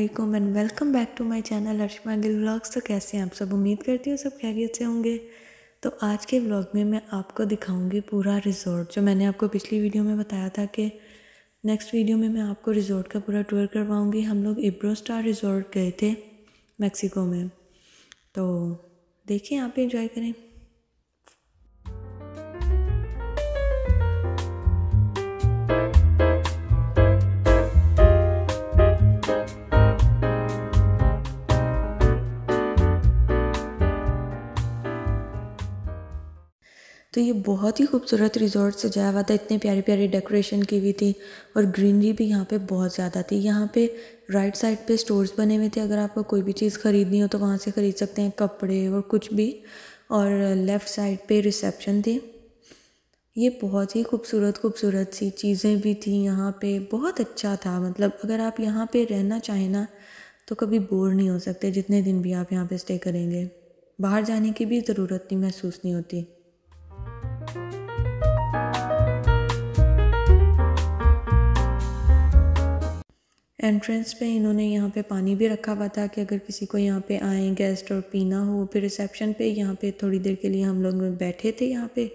अस्सलामुअलैकुम and welcome back to my channel Arshma Gill vlogs. तो कैसे हैं आप सब? उम्मीद करती हूँ सब खैरियत से होंगे। तो आज के व्लॉग में मैं आपको दिखाऊंगी पूरा रिज़ॉर्ट, जो मैंने आपको पिछली वीडियो में बताया था कि नेक्स्ट वीडियो में मैं आपको रिज़ॉर्ट का पूरा टूर करवाऊँगी। हम लोग इब्रोस्टार रिज़ॉर्ट गए थे मैक्सिको में, तो देखिए आप भी इंजॉय करें। तो ये बहुत ही खूबसूरत रिज़ॉर्ट सजाया हुआ था, इतने प्यारी प्यारी डेकोरेशन की हुई थी और ग्रीनरी भी यहाँ पे बहुत ज़्यादा थी। यहाँ पे राइट साइड पे स्टोर्स बने हुए थे, अगर आपको कोई भी चीज़ ख़रीदनी हो तो वहाँ से ख़रीद सकते हैं, कपड़े और कुछ भी। और लेफ़्ट साइड पे रिसेप्शन थी। ये बहुत ही खूबसूरत सी चीज़ें भी थी यहाँ पे, बहुत अच्छा था। मतलब अगर आप यहाँ पे रहना चाहें ना तो कभी बोर नहीं हो सकते, जितने दिन भी आप यहाँ पे स्टे करेंगे। बाहर जाने की भी ज़रूरत नहीं महसूस नहीं होती। एंट्रेंस पे इन्होंने यहाँ पे पानी भी रखा हुआ था कि अगर किसी को यहाँ पे आए गेस्ट और पीना हो। फिर रिसेप्शन पे यहाँ पे थोड़ी देर के लिए हम लोग बैठे थे यहाँ पे।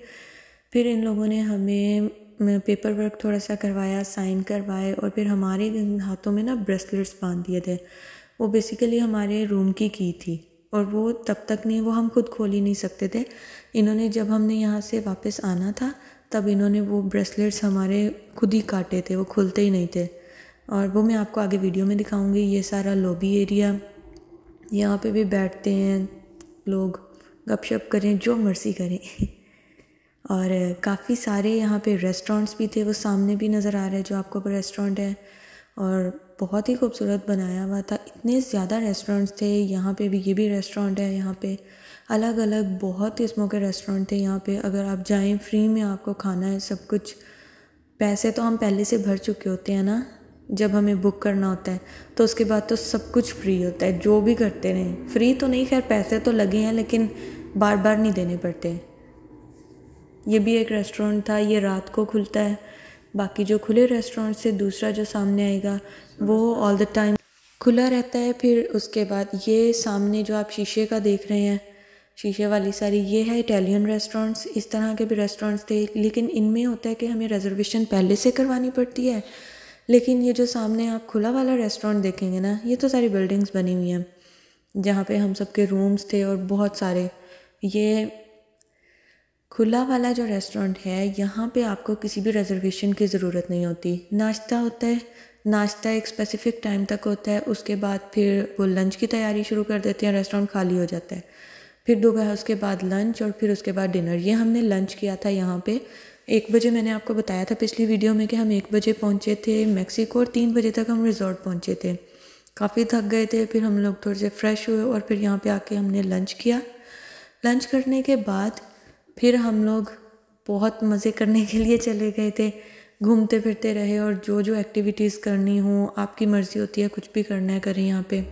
फिर इन लोगों ने हमें पेपर वर्क थोड़ा सा करवाया, साइन करवाए और फिर हमारे हाथों में ना ब्रेसलेट्स बांध दिए थे। वो बेसिकली हमारे रूम की थी और वो तब तक नहीं, वो हम खुद खोल ही नहीं सकते थे। इन्होंने जब हमने यहाँ से वापस आना था तब इन्होंने वो ब्रेसलेट्स हमारे खुद ही काटे थे, वो खुलते ही नहीं थे। और वो मैं आपको आगे वीडियो में दिखाऊंगी। ये सारा लॉबी एरिया, यहाँ पे भी बैठते हैं लोग, गपशप करें, जो मर्ज़ी करें। और काफ़ी सारे यहाँ पे रेस्टोरेंट्स भी थे, वो सामने भी नज़र आ रहा है जो आपको रेस्टोरेंट है, और बहुत ही खूबसूरत बनाया हुआ था। इतने ज़्यादा रेस्टोरेंट्स थे यहाँ पे भी। ये भी रेस्टोरेंट है, यहाँ पे अलग अलग बहुत किस्मों के रेस्टोरेंट थे यहाँ पे। अगर आप जाएं फ्री में आपको खाना है सब कुछ। पैसे तो हम पहले से भर चुके होते हैं ना, जब हमें बुक करना होता है, तो उसके बाद तो सब कुछ फ्री होता है, जो भी करते रहें। फ्री तो नहीं, खैर पैसे तो लगे हैं लेकिन बार बार नहीं देने पड़ते। ये भी एक रेस्टोरेंट था, ये रात को खुलता है। बाकी जो खुले रेस्टोरेंट से दूसरा जो सामने आएगा वो ऑल द टाइम खुला रहता है। फिर उसके बाद ये सामने जो आप शीशे का देख रहे हैं, शीशे वाली सारी, ये है इटालियन रेस्टोरेंट्स। इस तरह के भी रेस्टोरेंट्स थे, लेकिन इनमें होता है कि हमें रिजर्वेशन पहले से करवानी पड़ती है। लेकिन ये जो सामने आप खुला वाला रेस्टोरेंट देखेंगे ना, ये तो सारी बिल्डिंग्स बनी हुई हैं जहाँ पे हम सबके रूम्स थे और बहुत सारे। ये खुला वाला जो रेस्टोरेंट है, यहाँ पे आपको किसी भी रिजर्वेशन की ज़रूरत नहीं होती। नाश्ता होता है, नाश्ता एक स्पेसिफ़िक टाइम तक होता है, उसके बाद फिर वो लंच की तैयारी शुरू कर देते हैं, रेस्टोरेंट खाली हो जाता है। फिर दोपहर उसके बाद लंच और फिर उसके बाद डिनर। ये हमने लंच किया था यहाँ पे 1 बजे। मैंने आपको बताया था पिछली वीडियो में कि हम 1 बजे पहुँचे थे मैक्सिको और 3 बजे तक हम रिज़ॉर्ट पहुँचे थे। काफ़ी थक गए थे, फिर हम लोग थोड़े से फ्रेश हुए और फिर यहाँ पे आके हमने लंच किया। लंच करने के बाद फिर हम लोग बहुत मज़े करने के लिए चले गए थे, घूमते फिरते रहे और जो जो एक्टिविटीज़ करनी हो, आपकी मर्ज़ी होती है, कुछ भी करना है करें यहाँ पे।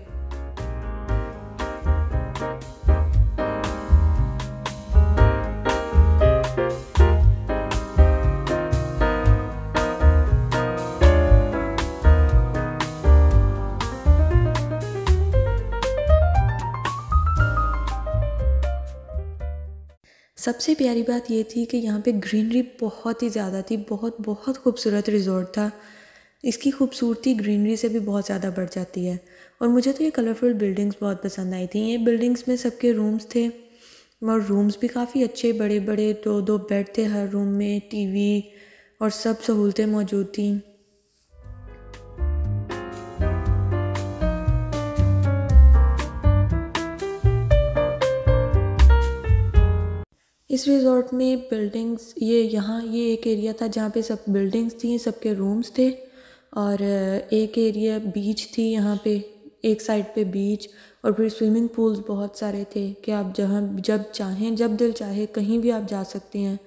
सबसे प्यारी बात ये थी कि यहाँ पे ग्रीनरी बहुत ही ज़्यादा थी, बहुत खूबसूरत रिज़ॉर्ट था। इसकी खूबसूरती ग्रीनरी से भी बहुत ज़्यादा बढ़ जाती है। और मुझे तो ये कलरफुल बिल्डिंग्स बहुत पसंद आई थी। ये बिल्डिंग्स में सबके रूम्स थे और रूम्स भी काफ़ी अच्छे, बड़े बड़े, 2-2 बेड थे हर रूम में, टीवी और सब सहूलतें मौजूद थी। इस रिज़ॉर्ट में बिल्डिंग्स, ये एक एरिया था जहाँ पे सब बिल्डिंग्स थी, सबके रूम्स थे। और एक एरिया बीच थी, यहाँ पे एक साइड पे बीच और फिर स्विमिंग पूल्स बहुत सारे थे कि आप जहाँ जब चाहें, जब दिल चाहे कहीं भी आप जा सकते हैं।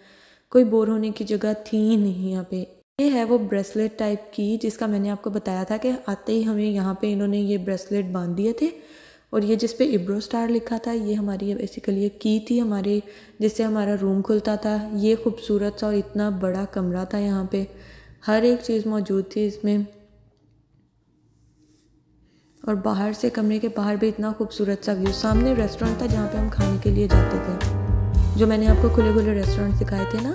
कोई बोर होने की जगह थी ही नहीं यहाँ पे। ये है वो ब्रेसलेट टाइप की जिसका मैंने आपको बताया था कि आते ही हमें यहाँ पे इन्होंने ये ब्रेसलेट बांध दिए थे। और ये जिस पे इब्रोस्टार लिखा था, ये हमारी बेसिकली ये की थी हमारे, जिससे हमारा रूम खुलता था। ये खूबसूरत सा और इतना बड़ा कमरा था, यहाँ पे हर एक चीज़ मौजूद थी इसमें। और बाहर से कमरे के बाहर भी इतना खूबसूरत सा व्यू। सामने रेस्टोरेंट था जहाँ पे हम खाने के लिए जाते थे, जो मैंने आपको खुले खुले रेस्टोरेंट दिखाए थे ना,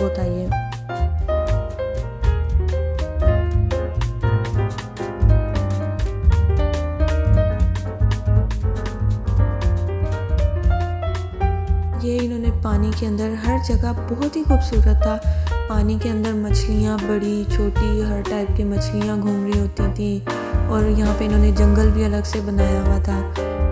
वो था ये। ये इन्होंने पानी के अंदर हर जगह बहुत ही खूबसूरत था। पानी के अंदर मछलियाँ बड़ी छोटी हर टाइप की मछलियाँ घूम रही होती थी। और यहाँ पे इन्होंने जंगल भी अलग से बनाया हुआ था।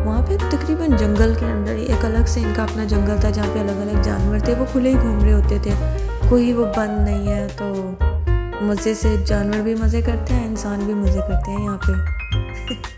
वहाँ पे तकरीबन जंगल के अंदर एक अलग से इनका अपना जंगल था जहाँ पे अलग अलग जानवर थे, वो खुले ही घूम रहे होते थे, कोई वो बंद नहीं है। तो मज़े से जानवर भी मज़े करते हैं, इंसान भी मज़े करते हैं यहाँ पे।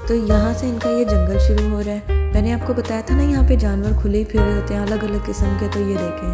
तो यहाँ से इनका ये जंगल शुरू हो रहा है। मैंने आपको बताया था ना यहाँ पे जानवर खुले ही फिर रहे होते हैं अलग अलग किस्म के, तो ये देखें।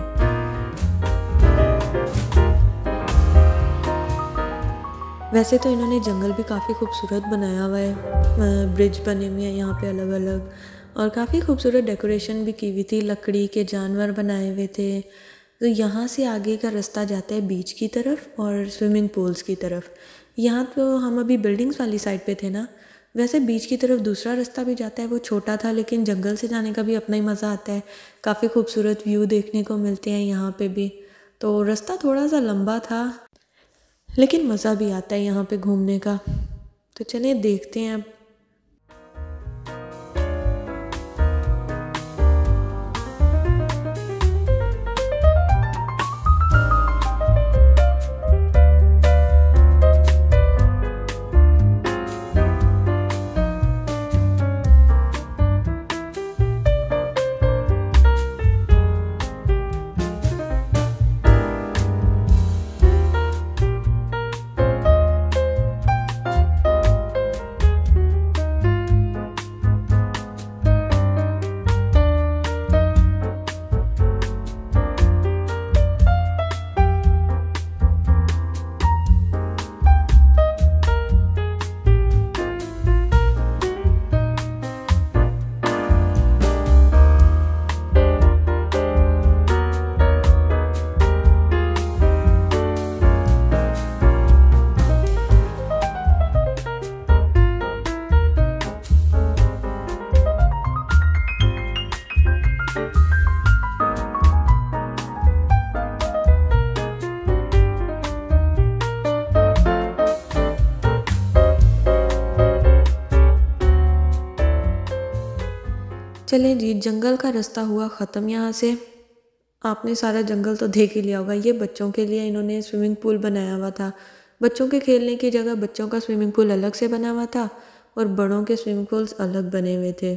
वैसे तो इन्होंने जंगल भी काफ़ी खूबसूरत बनाया हुआ है, ब्रिज बने हुए हैं यहाँ पे अलग अलग, और काफ़ी खूबसूरत डेकोरेशन भी की हुई थी, लकड़ी के जानवर बनाए हुए थे। तो यहाँ से आगे का रास्ता जाता है बीच की तरफ और स्विमिंग पूल्स की तरफ। यहाँ तो हम अभी बिल्डिंग्स वाली साइड पे थे ना, वैसे बीच की तरफ दूसरा रास्ता भी जाता है, वो छोटा था लेकिन जंगल से जाने का भी अपना ही मज़ा आता है। काफ़ी खूबसूरत व्यू देखने को मिलते हैं यहाँ पे भी। तो रास्ता थोड़ा सा लंबा था लेकिन मज़ा भी आता है यहाँ पे घूमने का। तो चलिए देखते हैं अब। चलें जी, जंगल का रास्ता हुआ ख़त्म। यहाँ से आपने सारा जंगल तो देख ही लिया होगा। ये बच्चों के लिए इन्होंने स्विमिंग पूल बनाया हुआ था। बच्चों के खेलने की जगह बच्चों का स्विमिंग पूल अलग से बना हुआ था और बड़ों के स्विमिंग पूल्स अलग बने हुए थे।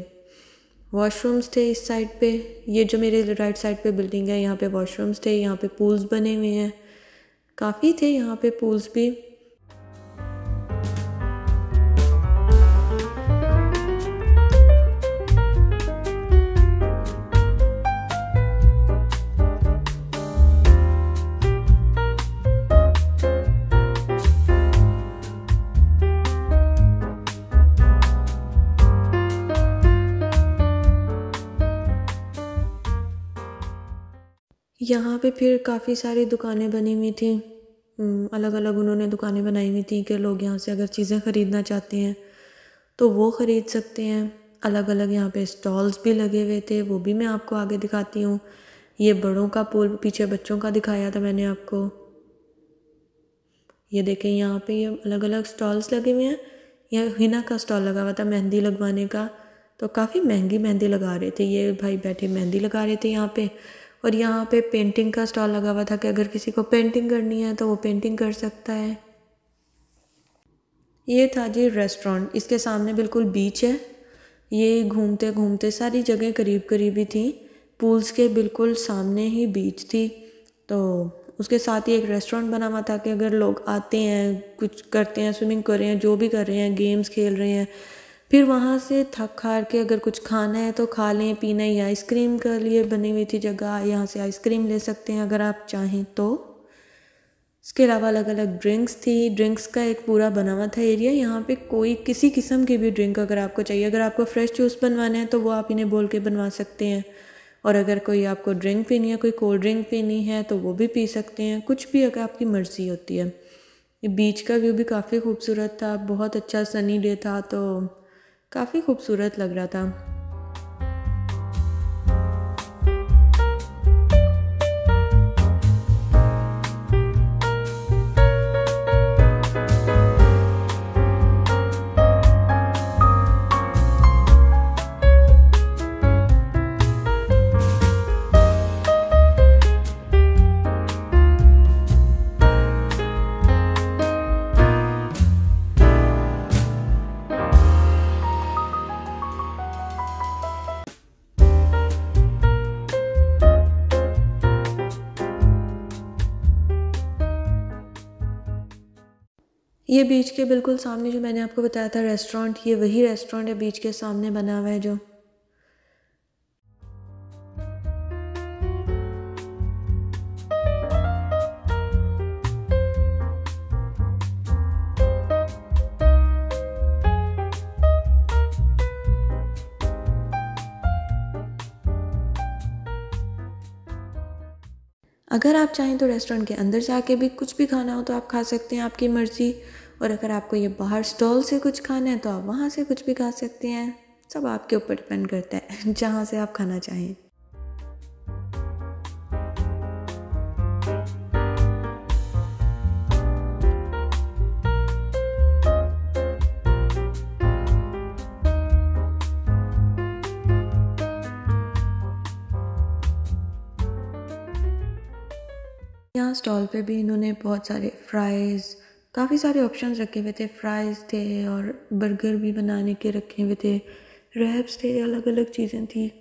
वॉशरूम्स थे इस साइड पे, ये जो मेरे राइट साइड पे बिल्डिंग है यहाँ पे वॉशरूम्स थे, यहाँ पे पूल्स बने हुए हैं, काफ़ी थे यहाँ पे पूल्स भी। यहाँ पे फिर काफ़ी सारी दुकानें बनी हुई थी, अलग अलग उन्होंने दुकानें बनाई हुई थी कि लोग यहाँ से अगर चीज़ें ख़रीदना चाहते हैं तो वो ख़रीद सकते हैं। अलग अलग यहाँ पे स्टॉल्स भी लगे हुए थे, वो भी मैं आपको आगे दिखाती हूँ। ये बड़ों का पूल, पीछे बच्चों का दिखाया था मैंने आपको। ये देखें यहाँ पे ये अलग अलग स्टॉल्स लगे हुए हैं। यहाँ हिना का स्टॉल लगा हुआ था मेहंदी लगवाने का, तो काफ़ी महंगी मेहंदी लगा रहे थे। ये भाई बैठे मेहंदी लगा रहे थे यहाँ पे। और यहाँ पे पेंटिंग का स्टॉल लगा हुआ था कि अगर किसी को पेंटिंग करनी है तो वो पेंटिंग कर सकता है। ये था जी रेस्टोरेंट, इसके सामने बिल्कुल बीच है। ये घूमते घूमते सारी जगह करीब करीब ही थी, पूल्स के बिल्कुल सामने ही बीच थी। तो उसके साथ ही एक रेस्टोरेंट बना हुआ था कि अगर लोग आते हैं, कुछ करते हैं, स्विमिंग कर रहे हैं, जो भी कर रहे हैं, गेम्स खेल रहे हैं, फिर वहाँ से थक हार के अगर कुछ खाना है तो खा लें, पीना या आइसक्रीम के लिए बनी हुई थी जगह, यहाँ से आइसक्रीम ले सकते हैं अगर आप चाहें तो। इसके अलावा अलग अलग ड्रिंक्स थी, ड्रिंक्स का एक पूरा बना हुआ था एरिया। यहाँ पे कोई किसी किस्म की भी ड्रिंक अगर आपको चाहिए, अगर आपको फ्रेश जूस बनवाना है तो वो आप इन्हें बोल के बनवा सकते हैं, और अगर कोई आपको ड्रिंक पीनी है, कोई कोल्ड ड्रिंक पीनी है तो वो भी पी सकते हैं, कुछ भी अगर आपकी मर्ज़ी होती है। ये बीच का व्यू भी काफ़ी खूबसूरत था, बहुत अच्छा सनी डे था तो काफ़ी खूबसूरत लग रहा था। ये बीच के बिल्कुल सामने जो मैंने आपको बताया था रेस्टोरेंट, ये वही रेस्टोरेंट है बीच के सामने बना हुआ है जो। अगर आप चाहें तो रेस्टोरेंट के अंदर जाके भी कुछ भी खाना हो तो आप खा सकते हैं, आपकी मर्ज़ी। और अगर आपको ये बाहर स्टॉल से कुछ खाना है तो आप वहाँ से कुछ भी खा सकते हैं। सब आपके ऊपर डिपेंड करता है जहाँ से आप खाना चाहें। यहाँ स्टॉल पे भी इन्होंने बहुत सारे फ्राइज़, काफ़ी सारे ऑप्शंस रखे हुए थे। फ्राइज़ थे और बर्गर भी बनाने के रखे हुए थे, रैप्स थे, अलग अलग चीज़ें थी।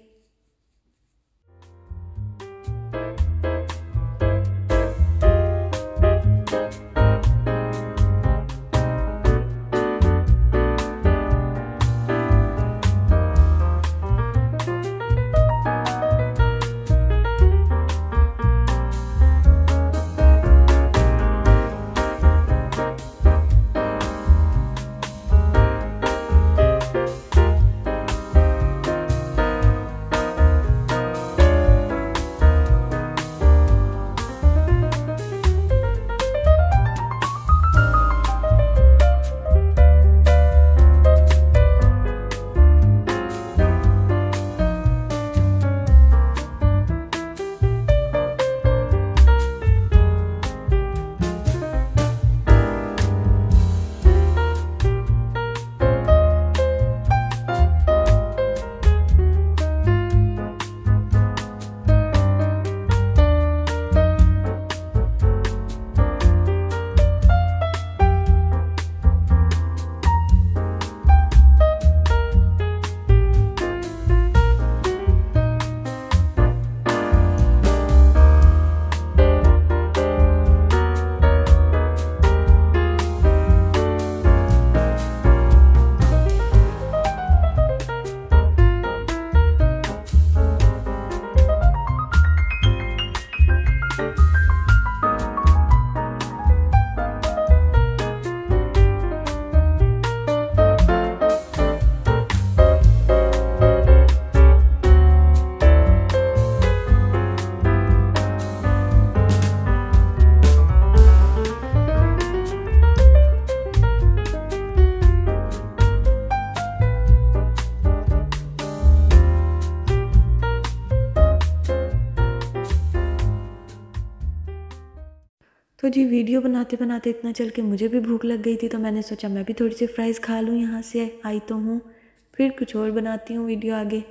तो जी वीडियो बनाते बनाते इतना चल के मुझे भी भूख लग गई थी, तो मैंने सोचा मैं भी थोड़ी सी फ्राइज़ खा लूँ, यहाँ से आई तो हूँ। फिर कुछ और बनाती हूँ वीडियो आगे।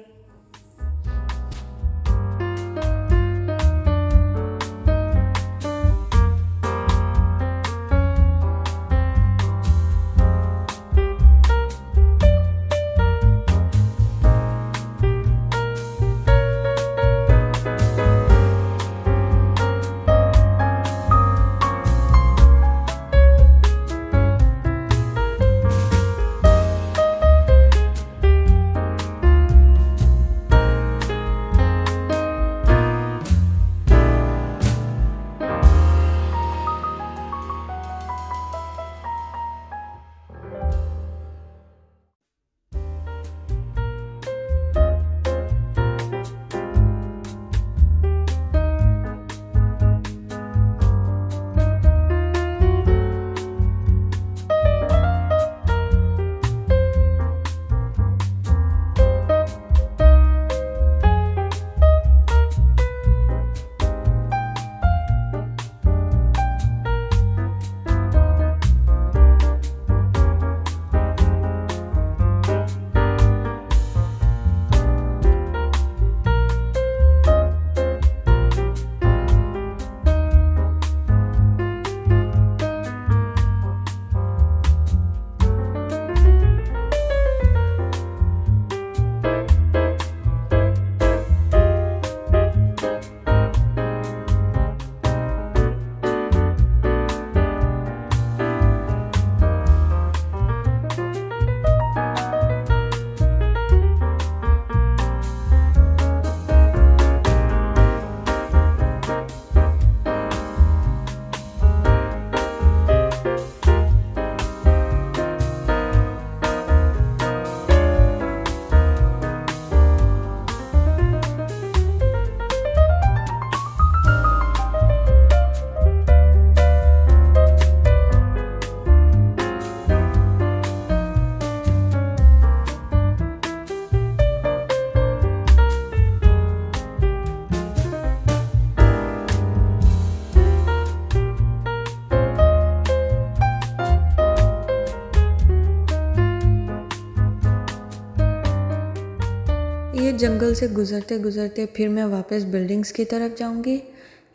ये जंगल से गुज़रते गुज़रते फिर मैं वापस बिल्डिंग्स की तरफ जाऊंगी।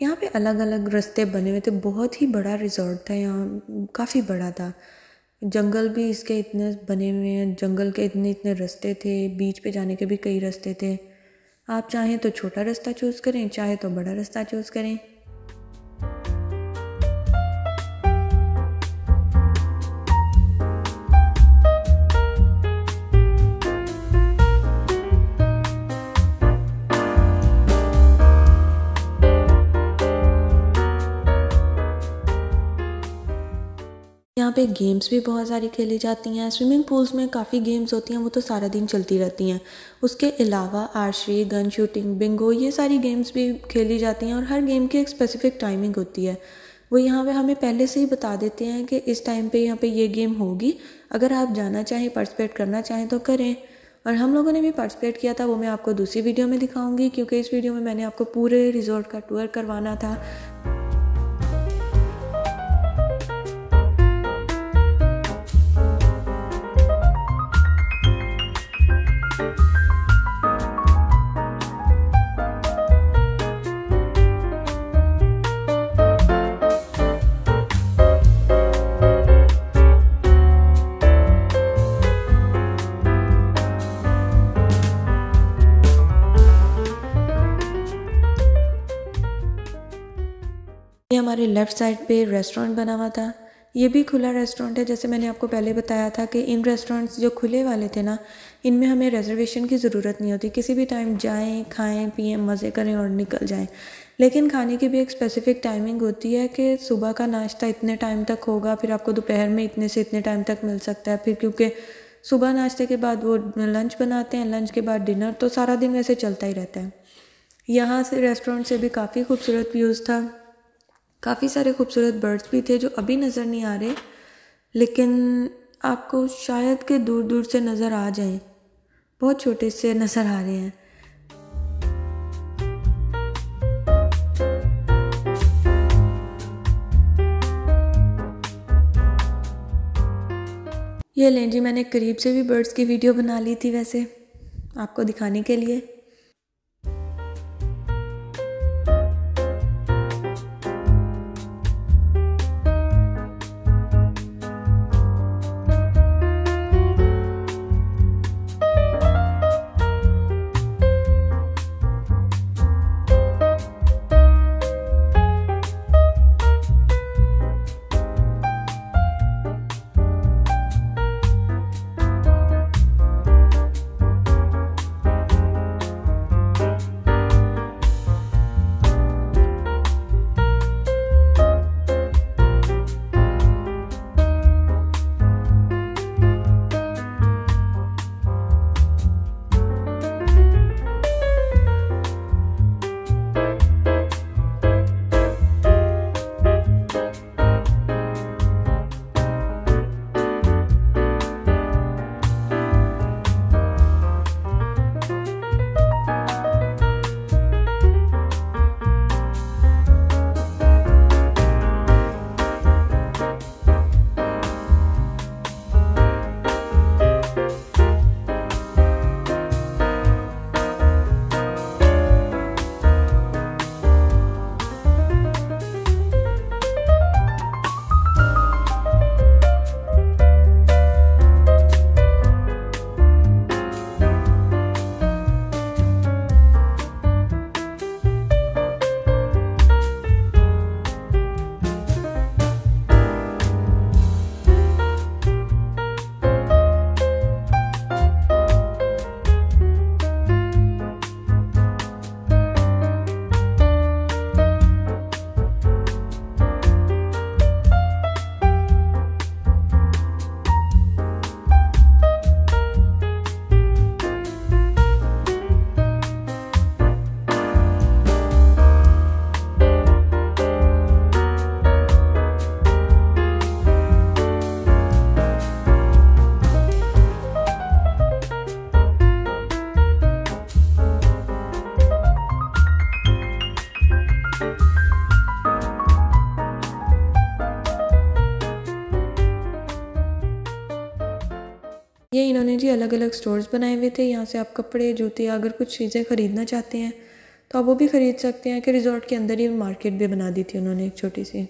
यहाँ पे अलग अलग रास्ते बने हुए थे, बहुत ही बड़ा रिजॉर्ट था, यहाँ काफ़ी बड़ा था। जंगल भी इसके इतने बने हुए हैं, जंगल के इतने इतने रास्ते थे, बीच पे जाने के भी कई रास्ते थे। आप चाहें तो छोटा रास्ता चूज़ करें, चाहे तो बड़ा रास्ता चूज़ करें। यहाँ पे गेम्स भी बहुत सारी खेली जाती हैं। स्विमिंग पूल्स में काफ़ी गेम्स होती हैं, वो तो सारा दिन चलती रहती हैं। उसके अलावा आर्चरी, गन शूटिंग, बिंगो, ये सारी गेम्स भी खेली जाती हैं और हर गेम की एक स्पेसिफ़िक टाइमिंग होती है। वो यहाँ पे हमें पहले से ही बता देते हैं कि इस टाइम पे यहाँ पे ये गेम होगी, अगर आप जाना चाहें, पार्टिसिपेट करना चाहें तो करें। और हम लोगों ने भी पार्टिसिपेट किया था, वो मैं आपको दूसरी वीडियो में दिखाऊँगी, क्योंकि इस वीडियो में मैंने आपको पूरे रिजॉर्ट का टूर करवाना था। ये हमारे लेफ़्ट साइड पे रेस्टोरेंट बना हुआ था। ये भी खुला रेस्टोरेंट है। जैसे मैंने आपको पहले बताया था कि इन रेस्टोरेंट्स जो खुले वाले थे ना, इनमें हमें रिजर्वेशन की ज़रूरत नहीं होती, किसी भी टाइम जाएं, खाएं, पिएं, मज़े करें और निकल जाएं। लेकिन खाने की भी एक स्पेसिफ़िक टाइमिंग होती है कि सुबह का नाश्ता इतने टाइम तक होगा, फिर आपको दोपहर में इतने से इतने टाइम तक मिल सकता है। फिर क्योंकि सुबह नाश्ते के बाद वो लंच बनाते हैं, लंच के बाद डिनर, तो सारा दिन वैसे चलता ही रहता है। यहाँ से रेस्टोरेंट से भी काफ़ी खूबसूरत व्यूज़ था, काफ़ी सारे खूबसूरत बर्ड्स भी थे जो अभी नज़र नहीं आ रहे, लेकिन आपको शायद के दूर दूर से नज़र आ जाएं, बहुत छोटे से नज़र आ रहे हैं। ये लें जी, मैंने करीब से भी बर्ड्स की वीडियो बना ली थी वैसे आपको दिखाने के लिए। ये इन्होंने जी अलग अलग स्टोर्स बनाए हुए थे। यहाँ से आप कपड़े, जूते, अगर कुछ चीज़ें ख़रीदना चाहते हैं तो आप वो भी ख़रीद सकते हैं। कि रिज़ॉर्ट के अंदर ही मार्केट भी बना दी थी उन्होंने एक छोटी सी।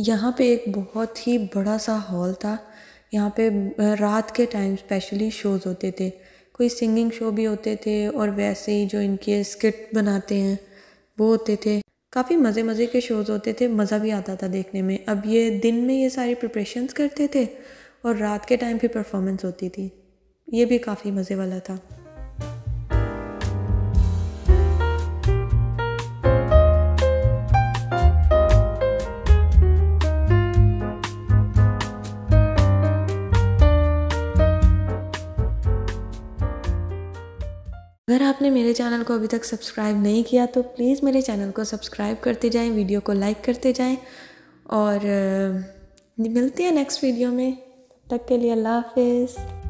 यहाँ पे एक बहुत ही बड़ा सा हॉल था। यहाँ पे रात के टाइम स्पेशली शोज़ होते थे, कोई सिंगिंग शो भी होते थे और वैसे ही जो इनके स्किट बनाते हैं वो होते थे। काफ़ी मज़े के शोज़ होते थे, मज़ा भी आता था देखने में। अब ये दिन में ये सारी प्रिपरेशंस करते थे और रात के टाइम भी परफॉर्मेंस होती थी। ये भी काफ़ी मज़े वाला था। अगर आपने मेरे चैनल को अभी तक सब्सक्राइब नहीं किया तो प्लीज़ मेरे चैनल को सब्सक्राइब करते जाएं, वीडियो को लाइक करते जाएं और मिलते हैं नेक्स्ट वीडियो में। तब तक के लिए अल्लाह हाफिज़।